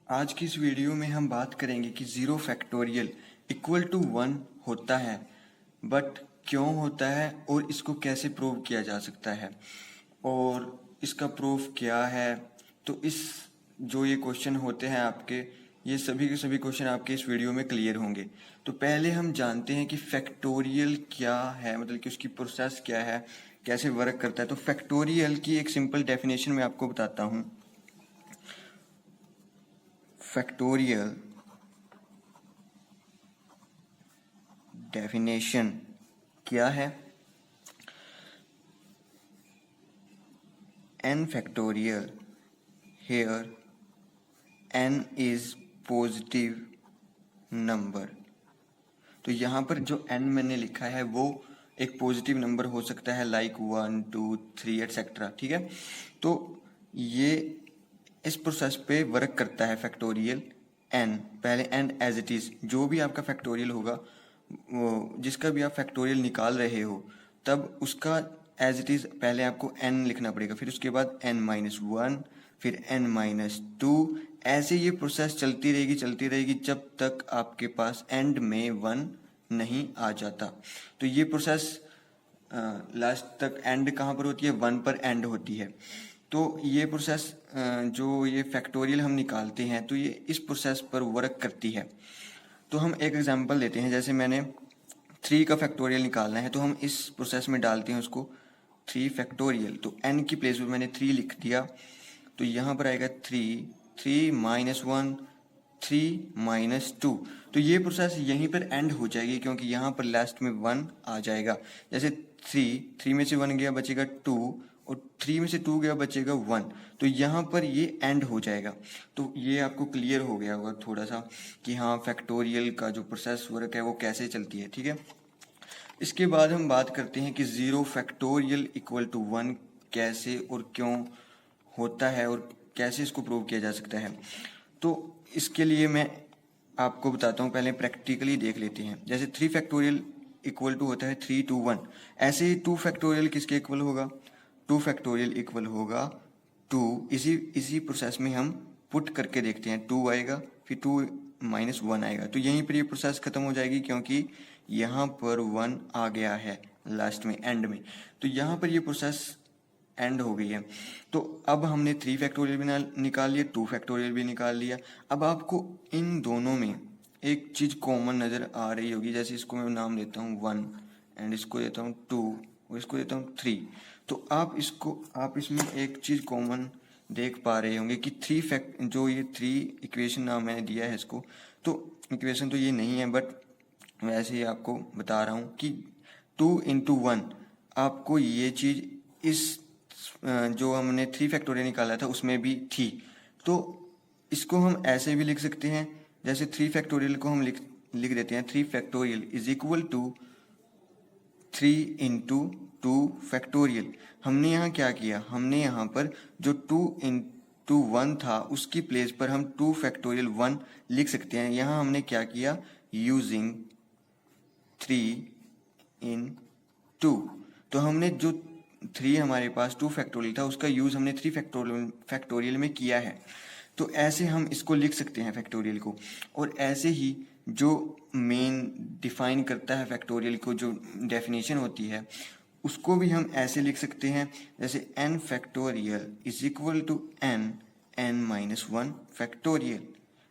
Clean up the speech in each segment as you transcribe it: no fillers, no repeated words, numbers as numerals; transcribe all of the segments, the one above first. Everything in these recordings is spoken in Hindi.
आज की इस वीडियो में हम बात करेंगे कि ज़ीरो फैक्टोरियल इक्वल टू 1 होता है, बट क्यों होता है और इसको कैसे प्रूव किया जा सकता है और इसका प्रूफ क्या है। तो इस जो ये क्वेश्चन होते हैं आपके, ये सभी के सभी क्वेश्चन आपके इस वीडियो में क्लियर होंगे। तो पहले हम जानते हैं कि फैक्टोरियल क्या है, मतलब कि उसकी प्रोसेस क्या है, कैसे वर्क करता है। तो फैक्टोरियल की एक सिंपल डेफिनेशन मैं आपको बताता हूँ। फैक्टोरियल डेफिनेशन क्या है? n factorial, here n is positive number. तो यहाँ पर जो n मैंने लिखा है वो एक पॉजिटिव नंबर हो सकता है, लाइक 1 2 3 एटसेट्रा। ठीक है, तो ये इस प्रोसेस पे वर्क करता है फैक्टोरियल n। पहले n एज इट इज, जो भी आपका फैक्टोरियल होगा, वो जिसका भी आप फैक्टोरियल निकाल रहे हो, तब उसका एज इट इज पहले आपको n लिखना पड़ेगा, फिर उसके बाद n-1, फिर n-2। ऐसे ये प्रोसेस चलती रहेगी जब तक आपके पास एंड में 1 नहीं आ जाता। तो ये प्रोसेस लास्ट तक एंड कहाँ पर होती है? 1 पर एंड होती है। तो ये प्रोसेस जो ये फैक्टोरियल हम निकालते हैं, तो ये इस प्रोसेस पर वर्क करती है। तो हम एक एग्जांपल लेते हैं, जैसे मैंने 3 का फैक्टोरियल निकालना है, तो हम इस प्रोसेस में डालते हैं उसको 3 फैक्टोरियल। तो n की प्लेस पर मैंने 3 लिख दिया, तो यहाँ पर आएगा 3-1, 3-2। तो ये प्रोसेस यहीं पर एंड हो जाएगी, क्योंकि यहाँ पर लास्ट में 1 आ जाएगा। जैसे 3 में से 1 गया, बचेगा 2, और 3 में से 2 गया, बचेगा 1। तो यहाँ पर ये एंड हो जाएगा। तो ये आपको क्लियर हो गया होगा थोड़ा सा कि हाँ, फैक्टोरियल का जो प्रोसेस वर्क है वो कैसे चलती है। ठीक है, इसके बाद हम बात करते हैं कि ज़ीरो फैक्टोरियल इक्वल टू 1 कैसे और क्यों होता है और कैसे इसको प्रूव किया जा सकता है। तो इसके लिए मैं आपको बताता हूँ, पहले प्रैक्टिकली देख लेते हैं। जैसे 3 फैक्टोरियल इक्वल टू होता है 3 to 1, ऐसे ही 2 फैक्टोरियल किसके इक्वल होगा? 2 फैक्टोरियल इक्वल होगा 2। इसी प्रोसेस में हम पुट करके देखते हैं, 2 आएगा, फिर 2-1 आएगा। तो यहीं पर ये प्रोसेस खत्म हो जाएगी, क्योंकि यहाँ पर 1 आ गया है लास्ट में, एंड में। तो यहाँ पर ये प्रोसेस एंड हो गई है। तो अब हमने 3 फैक्टोरियल भी निकाल लिया, 2 फैक्टोरियल भी निकाल लिया। अब आपको इन दोनों में एक चीज़ कॉमन नज़र आ रही होगी। जैसे इसको मैं नाम देता हूँ 1, एंड इसको देता हूँ 2, और इसको देता हूँ 3। तो आप इसमें एक चीज़ कॉमन देख पा रहे होंगे कि जो ये 3 इक्वेशन नाम मैंने दिया है इसको, तो इक्वेशन तो ये नहीं है, बट वैसे ही आपको बता रहा हूँ कि 2 into 1, आपको ये चीज़ इस जो हमने 3 फैक्टोरियल निकाला था उसमें भी थी। तो इसको हम ऐसे भी लिख सकते हैं, जैसे 3 फैक्टोरियल को हम लिख देते हैं 3 factorial is equal to 3 into 2 factorial. हमने यहाँ क्या किया? हमने यहाँ पर जो 2 into 1 था, उसकी प्लेस पर हम 2 फैक्टोरियल 1 लिख सकते हैं। यहाँ हमने क्या किया? Using 3 in 2। तो हमने जो 3 हमारे पास 2 फैक्टोरियल था, उसका यूज़ हमने 3 फैक्टोरियल में किया है। तो ऐसे हम इसको लिख सकते हैं फैक्टोरियल को। और ऐसे ही जो मेन डिफाइन करता है फैक्टोरियल को, जो डेफिनेशन होती है, उसको भी हम ऐसे लिख सकते हैं, जैसे n factorial is equal to n-1 factorial.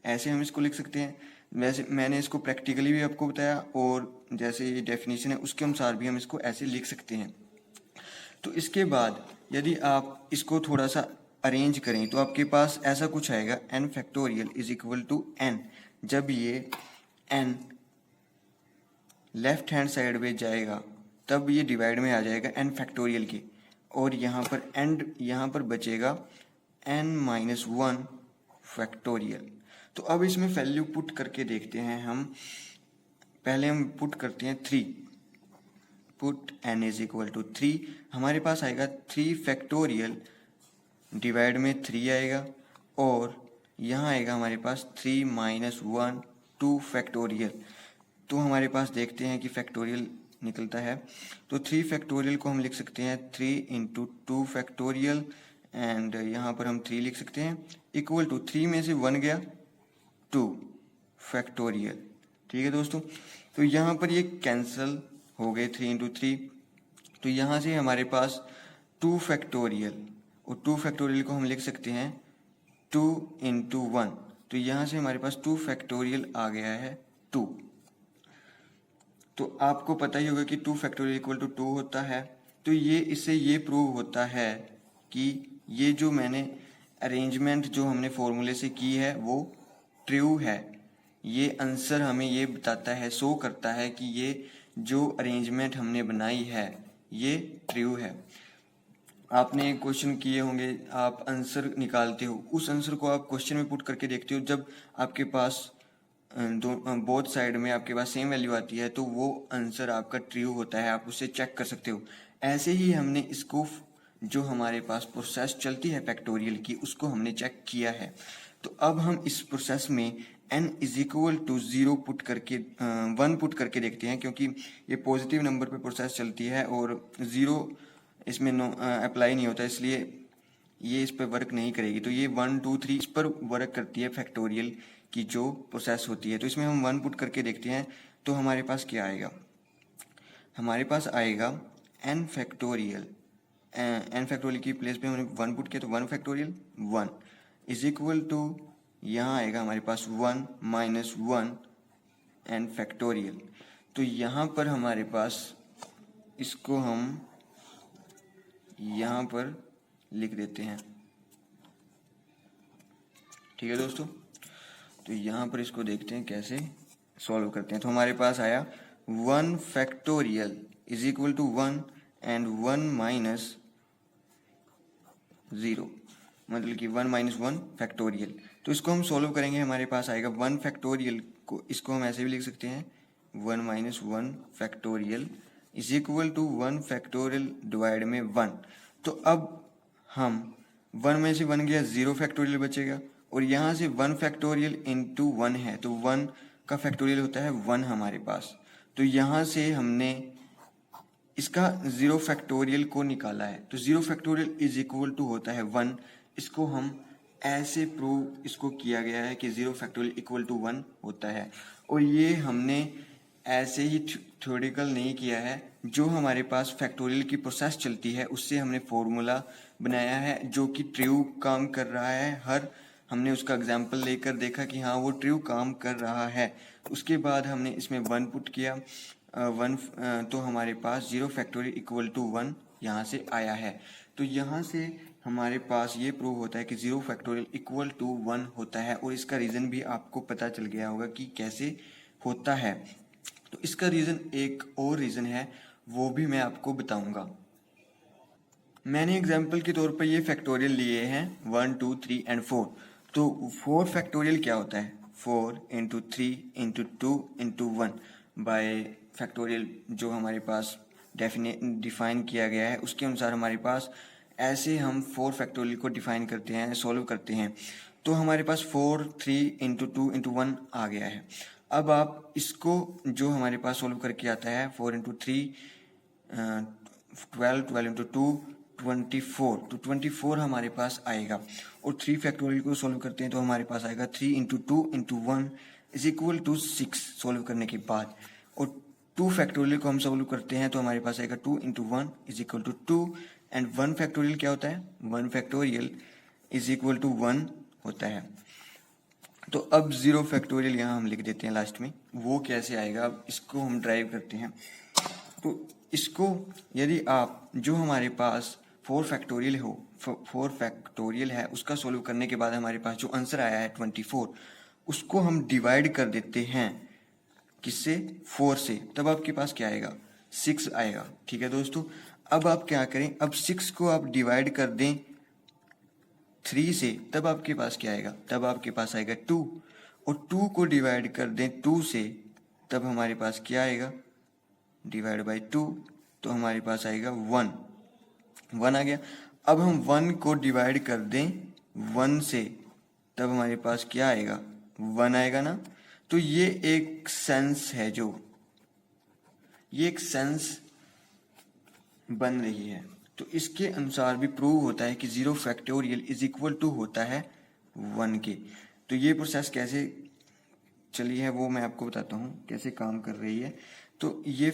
ऐसे हम इसको लिख सकते हैं। वैसे मैंने इसको प्रैक्टिकली भी आपको बताया, और जैसे ये डेफिनेशन है उसके अनुसार भी हम इसको ऐसे लिख सकते हैं। तो इसके बाद यदि आप इसको थोड़ा सा अरेंज करें, तो आपके पास ऐसा कुछ आएगा, n factorial is equal to n। जब ये n लेफ्ट हैंड साइड में जाएगा, तब ये डिवाइड में आ जाएगा n फैक्टोरियल के, और यहाँ पर बचेगा n-1 फैक्टोरियल। तो अब इसमें वैल्यू पुट करके देखते हैं हम। पहले हम पुट करते हैं 3, put n is equal to 3। हमारे पास आएगा 3 फैक्टोरियल, डिवाइड में 3 आएगा, और यहाँ आएगा हमारे पास 3-1 2 फैक्टोरियल। तो हमारे पास देखते हैं कि फैक्टोरियल निकलता है। तो 3 फैक्टोरियल को हम लिख सकते हैं 3 into 2 फैक्टोरियल, एंड यहाँ पर हम 3 लिख सकते हैं, इक्वल टू 3 में से 1 गया, 2 फैक्टोरियल। ठीक है दोस्तों, तो यहाँ पर ये कैंसिल हो गए 3 इंटू 3, तो यहाँ से हमारे पास 2 फैक्टोरियल, और 2 फैक्टोरियल को हम लिख सकते हैं 2 इंटू 1, तो यहाँ से हमारे पास 2 फैक्टोरियल आ गया है 2। तो आपको पता ही होगा कि 2 फैक्टोरियल इक्वल टू 2 होता है। तो ये इससे ये प्रूव होता है कि ये जो मैंने अरेंजमेंट जो हमने फॉर्मूले से की है वो ट्रू है। ये आंसर हमें ये बताता है, शो करता है कि ये जो अरेंजमेंट हमने बनाई है ये ट्रू है। आपने क्वेश्चन किए होंगे, आप आंसर निकालते हो, उस आंसर को आप क्वेश्चन में पुट करके देखते हो, जब आपके पास बोथ साइड में आपके पास सेम वैल्यू आती है तो वो आंसर आपका ट्रू होता है, आप उसे चेक कर सकते हो। ऐसे ही हमने इसको जो हमारे पास प्रोसेस चलती है फैक्टोरियल की उसको हमने चेक किया है। तो अब हम इस प्रोसेस में n is equal to 0 put करके 1 पुट करके देखते हैं, क्योंकि ये पॉजिटिव नंबर पे प्रोसेस चलती है और 0 इसमें अप्लाई नहीं होता, इसलिए ये इस पर वर्क नहीं करेगी। तो ये 1 2 3 इस पर वर्क करती है फैक्टोरियल की जो प्रोसेस होती है। तो इसमें हम 1 पुट करके देखते हैं, तो हमारे पास क्या आएगा, हमारे पास आएगा n फैक्टोरियल। n फैक्टोरियल की प्लेस पे हमने 1 पुट किया तो 1 फैक्टोरियल 1 इज इक्वल टू, यहाँ आएगा हमारे पास 1 माइनस 1 n फैक्टोरियल। तो यहाँ पर हमारे पास इसको हम यहाँ पर लिख देते हैं। ठीक है दोस्तों, तो यहाँ पर इसको देखते हैं कैसे सॉल्व करते हैं। तो हमारे पास आया 1 factorial is equal to 1 and 1 minus 0, मतलब कि 1 माइनस 1 फैक्टोरियल। तो इसको हम सॉल्व करेंगे, हमारे पास आएगा 1 फैक्टोरियल को, इसको हम ऐसे भी लिख सकते हैं 1 minus 1 factorial is equal to 1 factorial divide में 1। तो अब हम 1 में से 1 गया 0 फैक्टोरियल बचेगा, और यहाँ से 1 फैक्टोरियल इंटू 1 है तो 1 का फैक्टोरियल होता है 1 हमारे पास। तो यहाँ से हमने इसका 0 फैक्टोरियल को निकाला है, तो 0 फैक्टोरियल इज इक्वल टू होता है 1। इसको हम ऐसे प्रूव इसको किया गया है कि 0 फैक्टोरियल इक्वल टू 1 होता है, और ये हमने ऐसे ही थ्योरेटिकल नहीं किया है, जो हमारे पास फैक्टोरियल की प्रोसेस चलती है उससे हमने फॉर्मूला बनाया है जो कि ट्रू काम कर रहा है। हमने उसका एग्जाम्पल लेकर देखा कि हाँ वो ट्रू काम कर रहा है। उसके बाद हमने इसमें 1 पुट किया, 1 तो हमारे पास 0 फैक्टोरियल इक्वल टू 1 यहाँ से आया है। तो यहाँ से हमारे पास ये प्रूव होता है कि 0 फैक्टोरियल इक्वल टू 1 होता है, और इसका रीज़न भी आपको पता चल गया होगा कि कैसे होता है। तो इसका रीज़न एक और रीज़न है, वो भी मैं आपको बताऊंगा। मैंने एग्जाम्पल के तौर पर ये फैक्टोरियल लिए हैं 1 2 3 एंड 4। तो 4 फैक्टोरियल क्या होता है, 4 into 3 into 2 into 1 bye factorial जो हमारे पास डिफाइन किया गया है उसके अनुसार हमारे पास ऐसे हम 4 फैक्टोरियल को डिफाइन करते हैं, सॉल्व करते हैं। तो हमारे पास 4 3 इंटू 2 इंटू 1 आ गया है। अब आप इसको जो हमारे पास सॉल्व करके आता है 4 इंटू 3 12 12 इंटू 2 24, तो 24 हमारे पास आएगा। और 3 फैक्टोरियल को सॉल्व करते हैं तो हमारे पास आएगा 3 into 2 into 1 is equal to 6 solve करने के बाद। और 2 फैक्टोरियल को हम सॉल्व करते हैं तो हमारे पास आएगा 2 into 1 is equal to 2 and 1 factorial क्या होता है, 1 फैक्टोरियल इज इक्वल टू 1 होता है। तो अब 0 फैक्टोरियल यहाँ हम लिख देते हैं लास्ट में, वो कैसे आएगा अब इसको हम ड्राइव करते हैं। तो इसको यदि आप जो हमारे पास 4 फैक्टोरियल हो 4 फैक्टोरियल है उसका सोल्व करने के बाद हमारे पास जो आंसर आया है 24, उसको हम डिवाइड कर देते हैं किससे, 4 से, तब आपके पास क्या आएगा, 6 आएगा। ठीक है दोस्तों, अब आप क्या करें, अब 6 को आप डिवाइड कर दें 3 से, तब आपके पास क्या आएगा, तब आपके पास आएगा 2, और 2 को डिवाइड कर दें 2 से, तब हमारे पास क्या आएगा, डिवाइड बाई 2, तो हमारे पास आएगा 1 आ गया। अब हम 1 को डिवाइड कर दें 1 से, तब हमारे पास क्या आएगा, 1 आएगा ना। तो ये एक सेंस है, जो ये एक सेंस बन रही है, तो इसके अनुसार भी प्रूव होता है कि 0 फैक्टोरियल इज इक्वल टू होता है 1 के। तो ये प्रोसेस कैसे चली है वो मैं आपको बताता हूँ कैसे काम कर रही है। तो ये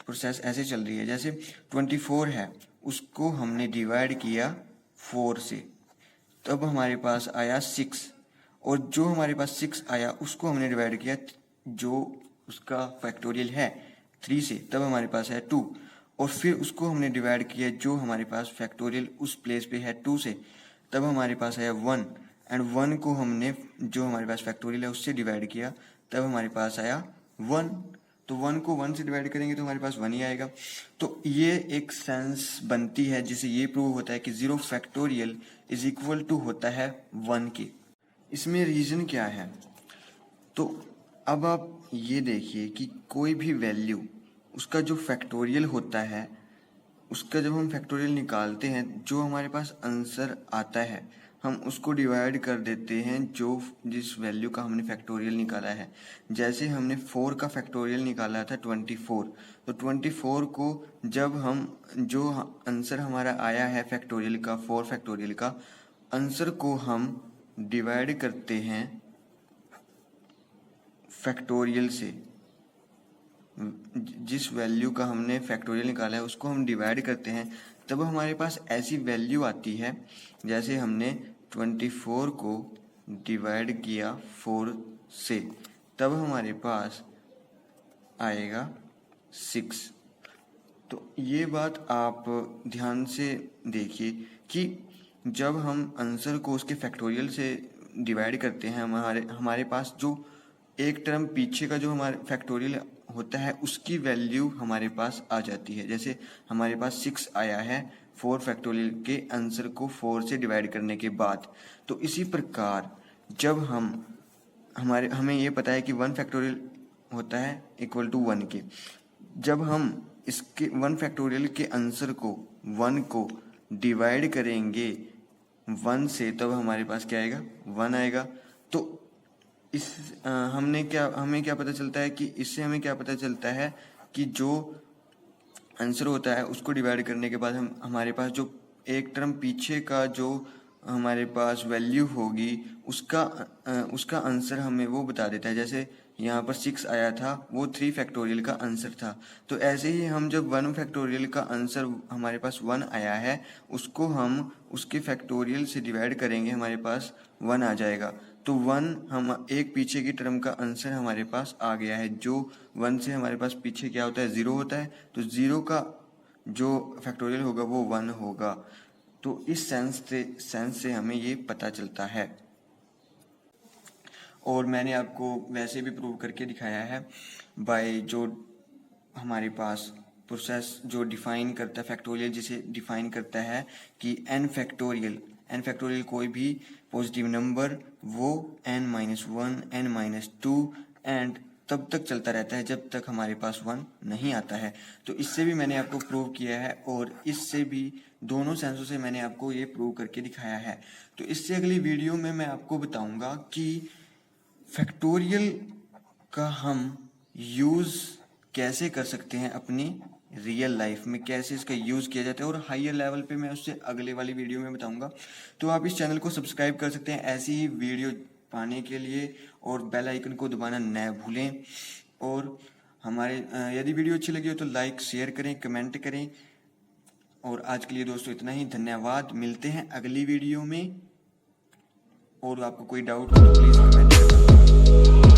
प्रोसेस ऐसे चल रही है, जैसे 24 है, उसको हमने डिवाइड किया 4 से, तब हमारे पास आया 6, और जो हमारे पास 6 आया उसको हमने डिवाइड किया जो उसका फैक्टोरियल है 3 से, तब हमारे पास है 2, और फिर उसको हमने डिवाइड किया जो हमारे पास फैक्टोरियल उस प्लेस पे है 2 से, तब हमारे पास आया 1, एंड 1 को हमने जो हमारे पास फैक्टोरियल है उससे डिवाइड किया, तब हमारे पास आया 1। तो 1 को 1 से डिवाइड करेंगे तो हमारे पास 1 ही आएगा। तो ये एक सेंस बनती है जिससे ये प्रूव होता है कि 0 फैक्टोरियल इज इक्वल टू होता है 1 के। इसमें रीज़न क्या है? तो अब आप ये देखिए कि कोई भी वैल्यू उसका जो फैक्टोरियल होता है, उसका जब हम फैक्टोरियल निकालते हैं, जो हमारे पास आंसर आता है हम उसको डिवाइड कर देते हैं जो जिस वैल्यू का हमने फैक्टोरियल निकाला है। जैसे हमने 4 का फैक्टोरियल निकाला था 24, तो 24 को जब हम जो आंसर हमारा आया है फैक्टोरियल का 4 फैक्टोरियल का आंसर को हम डिवाइड करते हैं फैक्टोरियल से, जिस वैल्यू का हमने फैक्टोरियल निकाला है उसको हम डिवाइड करते हैं, तब हमारे पास ऐसी वैल्यू आती है। जैसे हमने 24 को डिवाइड किया 4 से, तब हमारे पास आएगा 6। तो ये बात आप ध्यान से देखिए कि जब हम आंसर को उसके फैक्टोरियल से डिवाइड करते हैं, हमारे पास जो एक टर्म पीछे का जो हमारे फैक्टोरियल होता है उसकी वैल्यू हमारे पास आ जाती है। जैसे हमारे पास 6 आया है 4 फैक्टोरियल के आंसर को 4 से डिवाइड करने के बाद। तो इसी प्रकार जब हमें ये पता है कि 1 फैक्टोरियल होता है इक्वल टू 1 के, जब हम इसके 1 फैक्टोरियल के आंसर को 1 को डिवाइड करेंगे 1 से, तब हमारे पास क्या आएगा? 1 आएगा। तो हमें क्या पता चलता है कि इससे हमें क्या पता चलता है कि जो आंसर होता है उसको डिवाइड करने के बाद हमारे पास जो एक टर्म पीछे का जो हमारे पास वैल्यू होगी उसका आंसर हमें वो बता देता है। जैसे यहाँ पर 6 आया था, वो 3 फैक्टोरियल का आंसर था। तो ऐसे ही हम जब 1 फैक्टोरियल का आंसर हमारे पास 1 आया है, उसको हम उसके फैक्टोरियल से डिवाइड करेंगे, हमारे पास 1 आ जाएगा। तो 1 हम एक पीछे की टर्म का आंसर हमारे पास आ गया है। जो 1 से हमारे पास पीछे क्या होता है? 0 होता है। तो 0 का जो फैक्टोरियल होगा वो 1 होगा। तो इस सेंस से हमें ये पता चलता है। और मैंने आपको वैसे भी प्रूव करके दिखाया है बाय जो हमारे पास प्रोसेस जो डिफाइन करता है फैक्टोरियल, जिसे डिफाइन करता है कि n फैक्टोरियल कोई भी पॉजिटिव नंबर वो n-1 n-2 एंड तब तक चलता रहता है जब तक हमारे पास 1 नहीं आता है। तो इससे भी मैंने आपको प्रूव किया है और इससे भी दोनों सेंसों से मैंने आपको ये प्रूव करके दिखाया है। तो इससे अगली वीडियो में मैं आपको बताऊंगा कि फैक्टोरियल का हम यूज़ कैसे कर सकते हैं अपनी रियल लाइफ में, कैसे इसका यूज़ किया जाता है, और हायर लेवल पे मैं उससे अगले वाली वीडियो में बताऊंगा। तो आप इस चैनल को सब्सक्राइब कर सकते हैं ऐसी ही वीडियो पाने के लिए, और बेल आइकन को दबाना न भूलें। और हमारे यदि वीडियो अच्छी लगी हो तो लाइक शेयर करें, कमेंट करें। और आज के लिए दोस्तों इतना ही, धन्यवाद। मिलते हैं अगली वीडियो में, और आपको कोई डाउट हो तो प्लीज़ कमेंट करना।